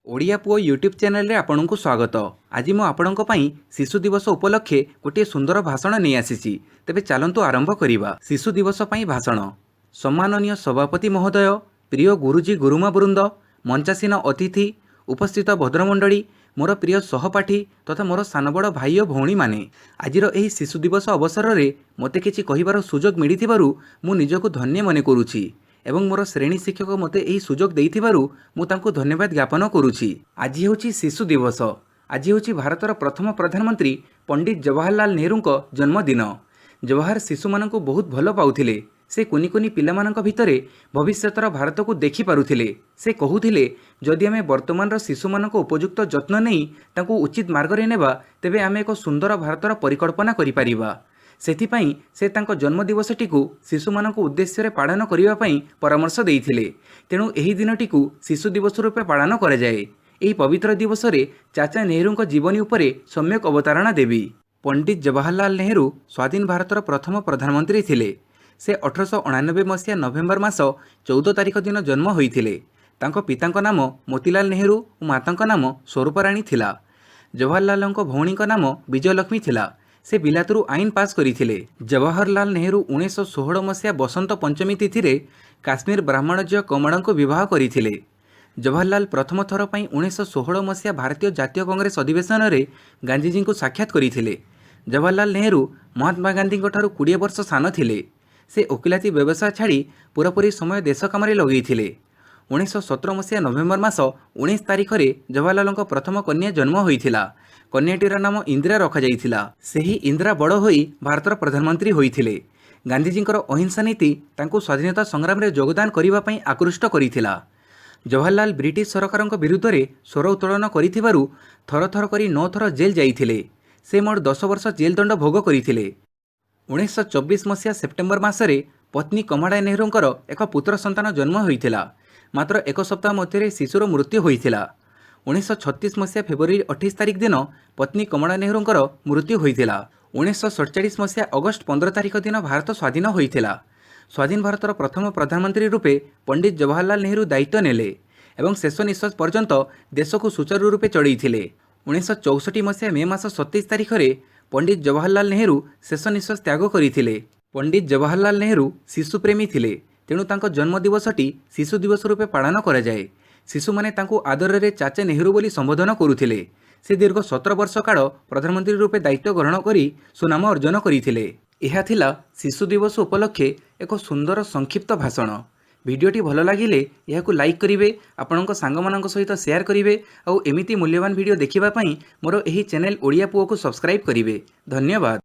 ओडिया पुओ YouTube channel रे आपनकु स्वागत। आज मु आपनक पई शिशु दिवस उपलक्षे गोटे सुंदर भाषण नहीं आसीछि। तेबे चलंतु आरंभ करिबा। शिशु दिवस पई भाषण। सम्माननीय सभापति महोदय, प्रिय गुरुजी गुरुमा वृंद, मंचासीन अतिथि, उपस्थित भद्रमंडली, मोर प्रिय सहपाठी तथा मोर सानबड़ भाई और भौणी माने, आजिर एही शिशु दिवस अवसर रे मते किछि कहिबार सुजोग मिलिथिबारु मु निजको धन्य मने करूछि एवं मोर श्रेणी शिक्षक मते एही सुजोग देइथिबारु मु तांको धन्यवाद ज्ञापन करूछि। आज हेउछि शिशु दिवस। आज हेउछि भारतर प्रथम प्रधानमंत्री पंडित जवाहरलाल नेहरू जन्मदिन। जवाहर शिशु मानक बहुत भल पाउथिले। से कुनि कुनि पिलामानक भितरे भविष्यतर भारत को देखि पारुथिले। से कहूथिले जदि आमे वर्तमान शिशु मानक उपयुक्त जत्न नहीं तांको उचित मार्ग रे नेबा तेबे आमे एक सुंदर भारतर परिकल्पना करि परिबा। सेथिपाई से तांको जन्मदिवसटी को शिशु मानक उद्देश्य पालन करने पई परामर्श देइथिले। तेणु एही दिनटी को शिशु दिवस रूपे पालन करा जाए। एही पवित्र दिवस रे चाचा नेहरू जीवनी उपरे सम्यक अवतारणा देवी। पंडित जवाहरलाल नेहरू स्वाधीन भारतर प्रथम प्रधानमंत्री थिले। से 1899 मसीहा नवेम्बर मास 14 तारिख दिन जन्म होइथिले। तांको पितांक नाम मोतीलाल नेहरू और मातांक नाम स्वरूपराणी थिला। जवाहरलाल भौणी नाम विजयलक्ष्मी थिला। से बिलातरू आईन पास करथिले। जवाहरलाल नेहरू 1916 मसीहा बसंत पंचमी तिथि रे काश्मीर ब्राह्मणज्य कमड़ को विवाह करथिले। जवाहरलाल प्रथम थर पई 1916 मसीहा भारतीय जातीय कांग्रेस अधिवेशन रे गांधीजी को साक्षात करथिले। जवाहरलाल नेहरू महात्मा गांधी ठारू 20 वर्ष सान थिले। से ओकिलाती व्यवसाय छाड़ी पूरापूरी समय देश काम लगेइथिले। 1917 मसीहा नवेम्बर मास 19 तारिख रे जवाहरलाल प्रथम कन्या जन्म होइथिला। कन्याटीर नाम इंदिरा रखा जाइथिला। सेही इंदिरा बड़ होई भारतर प्रधानमंत्री होइथिले। गांधीजींकर अहिंसा नीति तांको स्वाधीनता संग्राम रे योगदान करिबा पई आकृष्ट करिथिला। जवाहरलाल ब्रिटिश सरकार विरुद्ध रे स्वर उत्तोलन करिथिबारु थर थर करी 9 थर जेल जाइथिले। से मोट 10 वर्ष जेल दंड भोग करिथिले। 1924 मसीहा सेप्टेम्बर मासरे पत्नी कमला नेहरूंकर एक पुत्र संतान जन्म होइथिला। मात्र एक सप्ताह मध्य शिशुर मृत्यु होइथिला। 1936 मसीहा फेब्रुआरी 28 तारिख दिन पत्नी कमला नेहरूंकर मृत्यु होइथिला। 1947 मसीहा अगस्ट 15 तारिख दिन भारत स्वाधीन होइथिला। स्वाधीन भारतर प्रथम प्रधानमंत्री रूपे पंडित जवाहरलाल नेहरू दायित्व नेले एवं शेष निश्वास पर्यंत देश को सुचारू रूपे चढ़ाइथिले। 1964 मसीहा मे मास 27 तारिख रे पंडित जवाहरलाल नेहरू शेष निश्वास त्याग करथिले। पंडित जवाहरलाल नेहरू शिशुप्रेमी थिले। तेणु तांको जन्म दिवसटी शिशु दिवस रूपे पालन करा जाए। शिशु माने तांको आदर रे चाचा नेहरू बोली संबोधन करुथिले। से दीर्घ 17 वर्ष काल प्रधानमंत्री रूपे दायित्व ग्रहण करी सुनाम अर्जन करथिले। एहा थिला शिशु दिवस उपलक्षे एक सुंदर संक्षिप्त भाषण। वीडियोटी भल लागिले याकु लाइक करिवे, आपणक सांगमानक सहित शेयर करिवे और एमिति मूल्यवान वीडियो देखिबा पई मोर एही चैनल ओडिया पुओ को सब्सक्राइब करिवे। धन्यवाद।